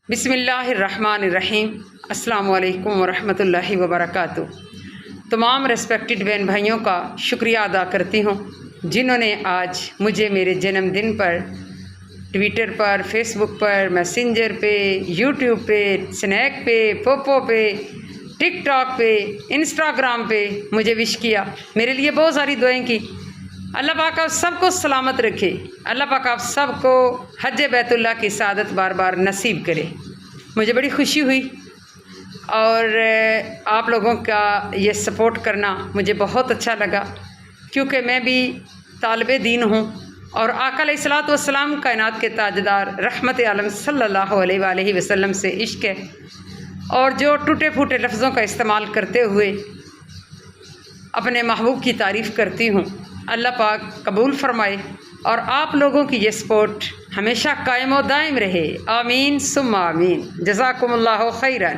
बिस्मिल्लाहिर्रहमानिर्रहीम। अस्सलामु अलैकुम वरहमतुल्लाहि वबरकातुहू। तमाम रेस्पेक्टेड बहन भाइयों का शुक्रिया अदा करती हूँ जिन्होंने आज मुझे मेरे जन्मदिन पर ट्विटर पर, फेसबुक पर, मैसेंजर पे, यूट्यूब पे, स्नैक पे, पोपो पे, टिकटॉक पे, इंस्टाग्राम पे मुझे विश किया। मेरे लिए बहुत सारी दुआएं की। अल्लाह पाक आप सबको सलामत रखे। अल्लाह पाक आप सबको हज बैतुल्लाह की सादत बार बार नसीब करे। मुझे बड़ी खुशी हुई और आप लोगों का ये सपोर्ट करना मुझे बहुत अच्छा लगा, क्योंकि मैं भी तालिबे दीन हूँ और आका अलैहिस्सलातु वस्सलाम कायनात के ताजदार रहमत आलम सल्लल्लाहु अलैहि वसल्लम से इश्क है। और जो टूटे फूटे लफ्ज़ों का इस्तेमाल करते हुए अपने महबूब की तारीफ़ करती हूँ, अल्लाह पाक कबूल फरमाए और आप लोगों की ये सपोर्ट हमेशा कायम व दायम रहे। आमीन सुम्मा आमीन। जज़ाकुमुल्लाहु खैरन।